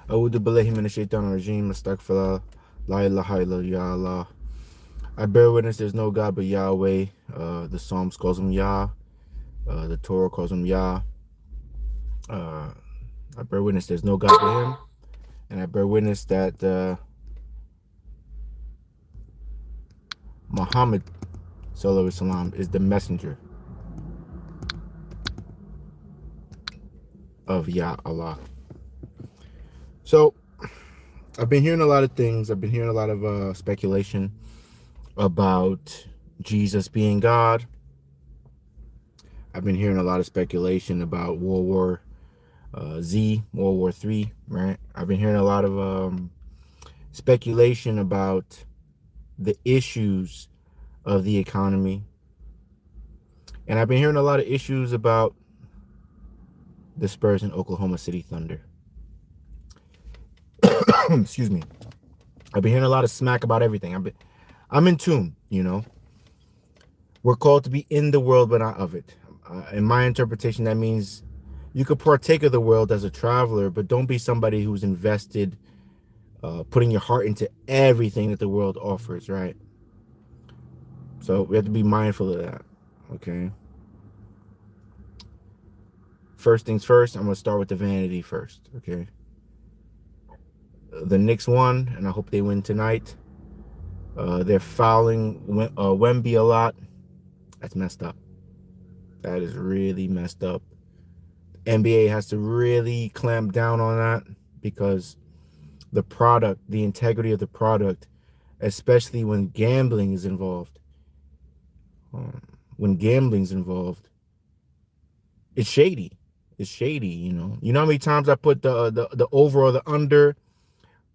A'udhu billahi minash shaitanir rajim. Astaghfirullah. La ilaha illa ya Allah. I bear witness there's no God but Yahweh. The Psalms calls him Yah. The Torah calls him Yah. I bear witness there's no God but him. And I bear witness that Muhammad Sallallahu Alaihi Wasallam is the messenger of Yah Allah. So I've been hearing a lot of things. I've been hearing a lot of speculation about Jesus being God. I've been hearing a lot of speculation about World War Z, World War III, right? I've been hearing a lot of speculation about the issues of the economy. And I've been hearing a lot of issues about the Spurs and Oklahoma City Thunder. Excuse me. I've been hearing a lot of smack about everything. I'm in tune, you know. We're called to be in the world, but not of it. In my interpretation, that means you could partake of the world as a traveler, but don't be somebody who's invested, putting your heart into everything that the world offers, right? So we have to be mindful of that, okay? First things first, I'm going to start with the vanity first, okay? The Knicks won, and I hope they win tonight. They're fouling Wemby a lot. That's messed up. That is really messed up. NBA has to really clamp down on that because the product, the integrity of the product, especially when gambling is involved. When gambling's involved, it's shady. It's shady, you know. You know how many times I put the over or the under,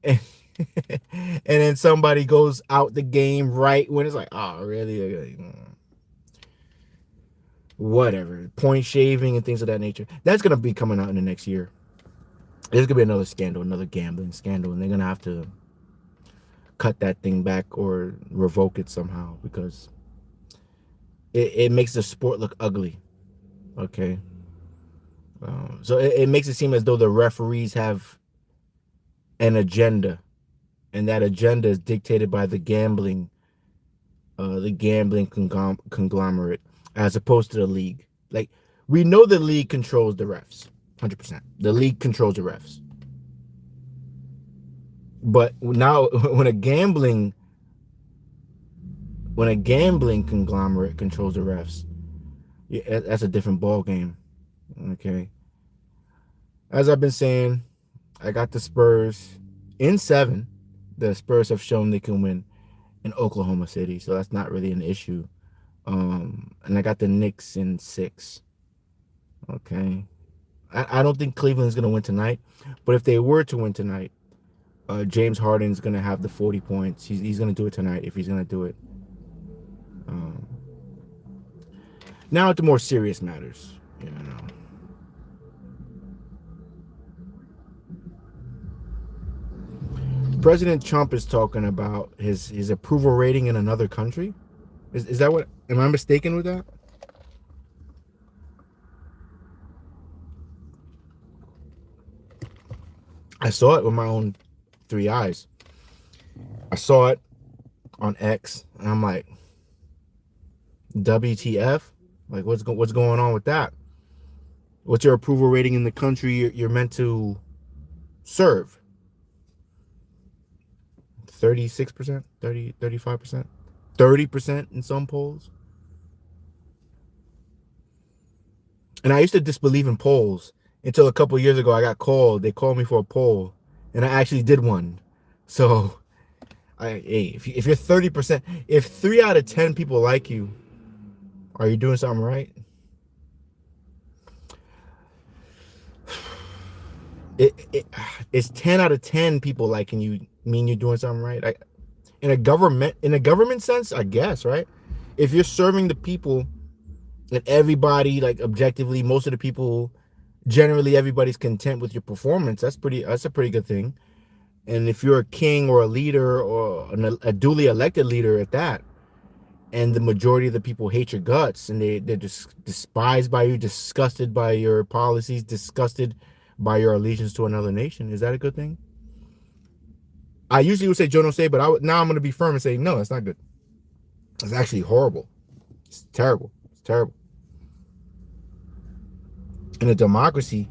and, and then somebody goes out the game right when it's like, oh, really? Whatever. Point shaving and things of that nature. That's going to be coming out in the next year. There's going to be another scandal, another gambling scandal, and they're going to have to cut that thing back or revoke it somehow because it makes the sport look ugly. Okay. So it makes it seem as though the referees have an agenda, and that agenda is dictated by the gambling conglomerate as opposed to the league. Like, we know the league controls the refs, 100%. The league controls the refs. But now when a gambling conglomerate controls the refs, yeah, that's a different ball game. Okay. As I've been saying, I got the Spurs in 7. The Spurs have shown they can win in Oklahoma City, so that's not really an issue. And I got the Knicks in 6. Okay. I don't think Cleveland's going to win tonight, but if they were to win tonight, James Harden's going to have the 40 points. He's going to do it tonight if he's going to do it. Now at the more serious matters, you know. President Trump is talking about his approval rating in another country. Is that what? Am I mistaken with that? I saw it with my own 3 eyes. I saw it on X, and I'm like, WTF? Like, what's going on with that? What's your approval rating in the country you're meant to serve? 36%, 35%, 30% in some polls. And I used to disbelieve in polls until a couple of years ago. I got called. They called me for a poll, and I actually did one. So, hey, if you're 30%, if 3 out of 10 people like you, are you doing something right? It's 10 out of 10 people liking you mean you're doing something right. In a government sense, I guess, right? If you're serving the people and everybody, like, objectively, most of the people, generally everybody's content with your performance, that's a pretty good thing. And if you're a king or a leader or a duly elected leader at that, and the majority of the people hate your guts and they're just despised by you, disgusted by your policies, disgusted by your allegiance to another nation, is that a good thing? I usually would say Joe don't say, but now I'm going to be firm and say, no, that's not good. It's actually horrible. It's terrible. It's terrible. In a democracy,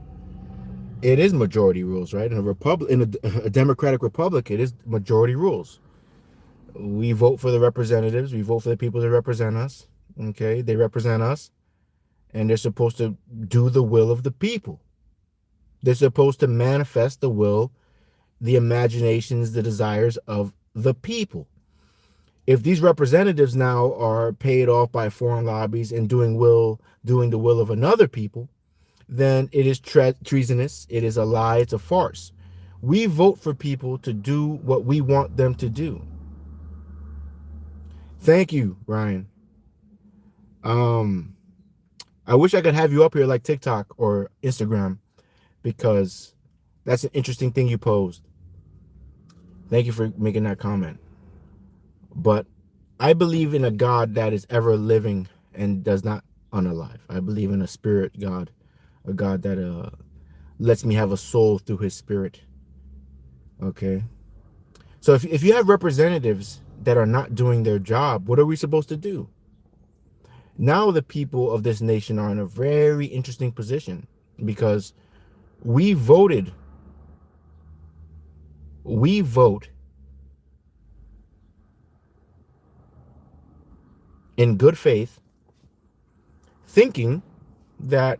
it is majority rules, right? In a democratic republic, it is majority rules. We vote for the representatives. We vote for the people that represent us. Okay, they represent us, and they're supposed to do the will of the people. They're supposed to manifest the will, the imaginations, the desires of the people. If these representatives now are paid off by foreign lobbies and doing the will of another people, then it is treasonous. It is a lie. It's a farce. We vote for people to do what we want them to do. Thank you, Ryan. I wish I could have you up here like TikTok or Instagram, because that's an interesting thing you posed. Thank you for making that comment. But I believe in a God that is ever living and does not unalive. I believe in a spirit God, a God that lets me have a soul through his spirit. Okay. So if you have representatives that are not doing their job, what are we supposed to do? Now the people of this nation are in a very interesting position, because we vote in good faith, thinking that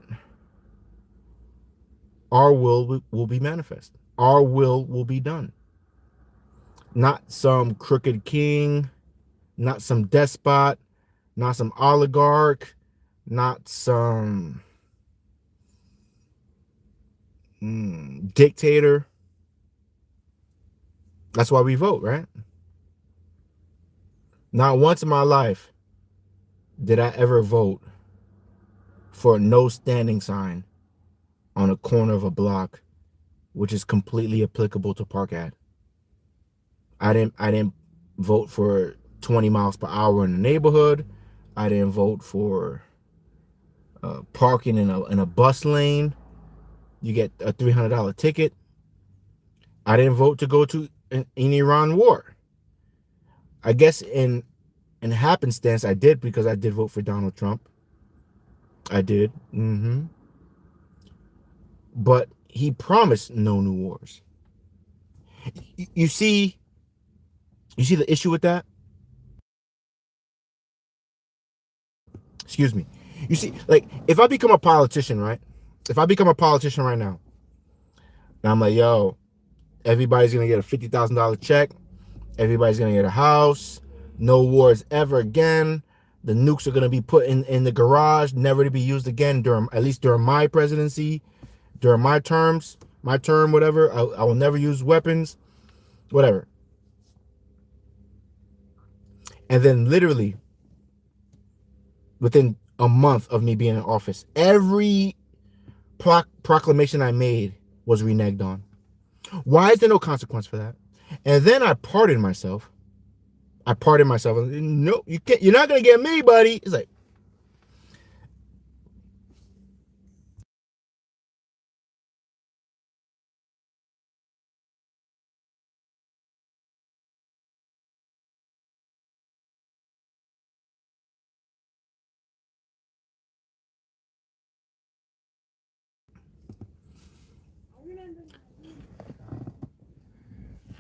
our will be manifest. Our will be done. Not some crooked king, not some despot, not some oligarch, not some dictator. That's why we vote, right? Not once in my life did I ever vote for a no standing sign on a corner of a block, which is completely applicable to Park Ave. I didn't vote for 20 miles per hour in the neighborhood. I didn't vote for parking in a bus lane. You get a $300 ticket. I didn't vote to go to an Iran war. I guess in happenstance I did, because I did vote for Donald Trump. I did. But he promised no new wars. You see the issue with that? Excuse me. You see, like, if I become a politician, right? If I become a politician right now, and I'm like, yo, everybody's gonna get a $50,000 check. Everybody's gonna get a house. No wars ever again. The nukes are gonna be put in the garage, never to be used again at least during my presidency, during my term, whatever. I will never use weapons, whatever. And then literally within a month of me being in office, every proclamation I made was reneged on. Why is there no consequence for that? And then I pardoned myself. No, you can't. You're not gonna get me, buddy. It's like,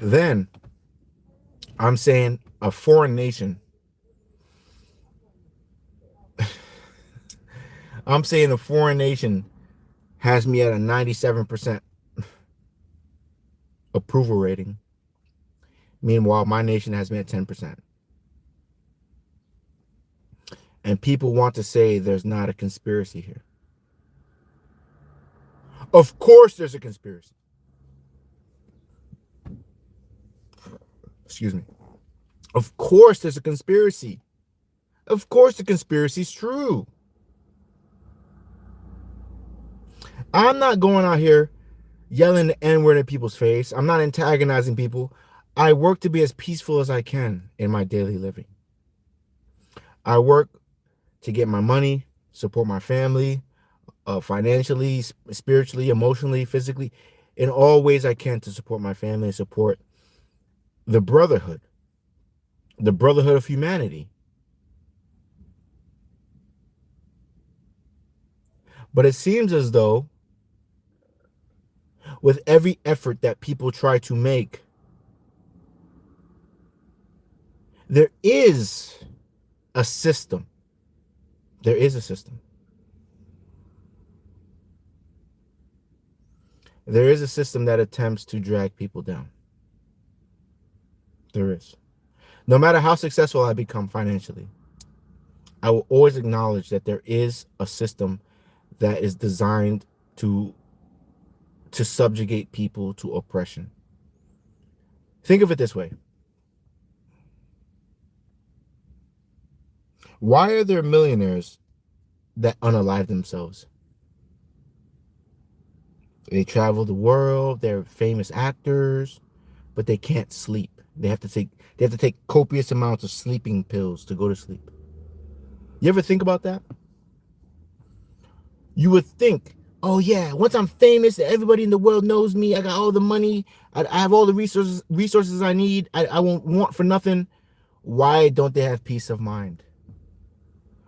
then I'm saying a foreign nation. I'm saying a foreign nation has me at a 97% approval rating. Meanwhile, my nation has me at 10%. And people want to say there's not a conspiracy here. Of course there's a conspiracy. Excuse me. Of course there's a conspiracy. Of course the conspiracy is true. I'm not going out here yelling the N-word in people's face. I'm not antagonizing people. I work to be as peaceful as I can in my daily living. I work to get my money, support my family, financially, spiritually, emotionally, physically, in all ways I can to support my family and support the brotherhood of humanity. But it seems as though with every effort that people try to make, there is a system. There is a system. There is a system that attempts to drag people down. There is. No matter how successful I become financially, I will always acknowledge that there is a system that is designed to subjugate people to oppression. Think of it this way. Why are there millionaires that unalive themselves? They travel the world, they're famous actors, but they can't sleep. They have to take copious amounts of sleeping pills to go to sleep. You ever think about that? You would think, oh yeah, once I'm famous, everybody in the world knows me, I got all the money, I have all the resources I need, I won't want for nothing. Why don't they have peace of mind?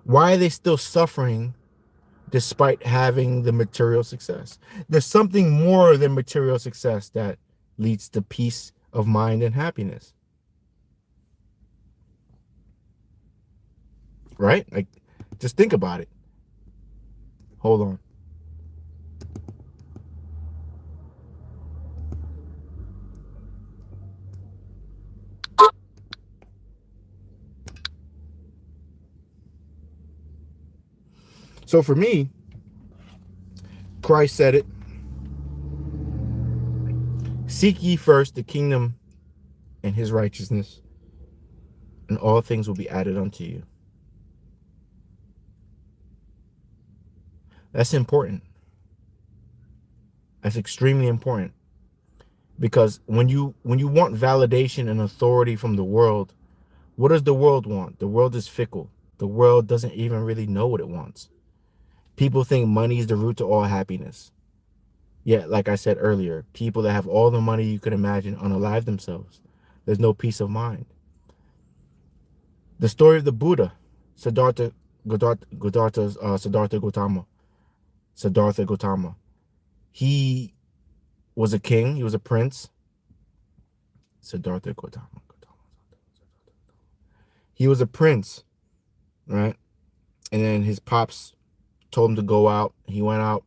Why are they still suffering despite having the material success? There's something more than material success that leads to peace of mind and happiness. Right? Like, just think about it. Hold on. So for me, Christ said it. Seek ye first the kingdom and his righteousness, and all things will be added unto you. That's important. That's extremely important. Because when you want validation and authority from the world, what does the world want? The world is fickle. The world doesn't even really know what it wants. People think money is the root to all happiness. Yet, like I said earlier, people that have all the money you could imagine unalive themselves. There's no peace of mind. The story of the Buddha, Siddhartha Gautama. He was a king. He was a prince. Siddhartha Gautama. He was a prince, right? And then his pops told him to go out. He went out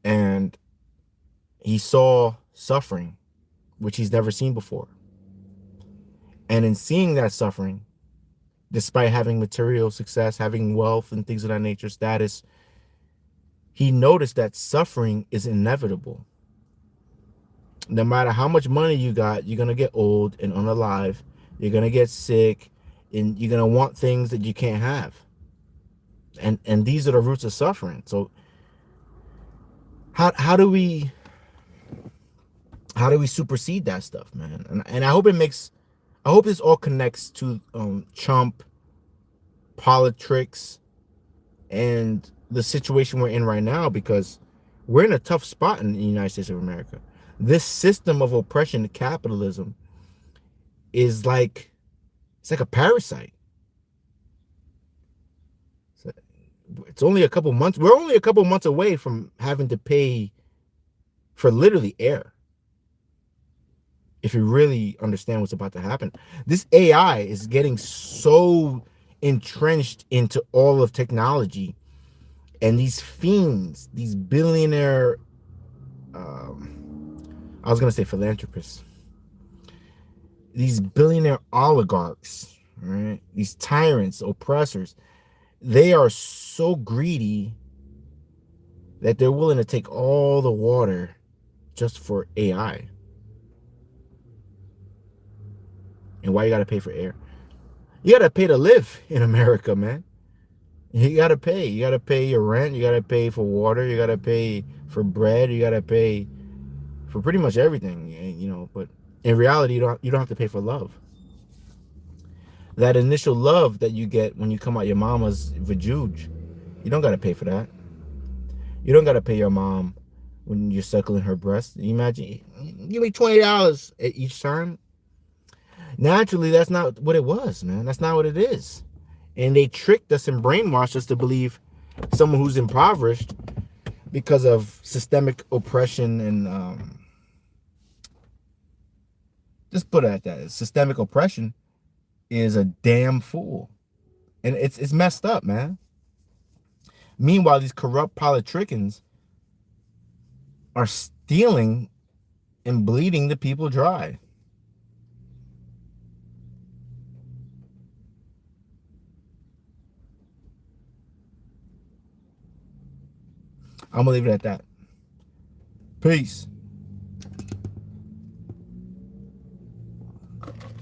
and he saw suffering, which he's never seen before. And in seeing that suffering, despite having material success, having wealth and things of that nature, status, he noticed that suffering is inevitable. No matter how much money you got, you're going to get old and unalive. You're going to get sick and you're going to want things that you can't have. And these are the roots of suffering. So how do we supersede that stuff, man? And I hope this all connects to Trump, politics, and the situation we're in right now, because we're in a tough spot in the United States of America. This system of oppression, capitalism, is like, it's like a parasite. It's only a couple months. We're only a couple months away from having to pay for literally air. If you really understand what's about to happen, this AI is getting so entrenched into all of technology, and these fiends, these billionaire, I was going to say philanthropists, these billionaire oligarchs, right? These tyrants, oppressors, they are so greedy that they're willing to take all the water just for AI. And why you got to pay for air? You got to pay to live in America, man. You got to pay. You got to pay your rent. You got to pay for water. You got to pay for bread. You got to pay for pretty much everything, you know. But in reality, you don't have to pay for love. That initial love that you get when you come out your mama's vajuj, you don't got to pay for that. You don't got to pay your mom when you're suckling her breast. You imagine, give me $20 at each turn. Naturally, that's not what it was, man. That's not what it is. And they tricked us and brainwashed us to believe someone who's impoverished because of systemic oppression and just put it at that. Systemic oppression is a damn fool. And it's messed up, man. Meanwhile, these corrupt politricians are stealing and bleeding the people dry. I'm gonna leave it at that. Peace.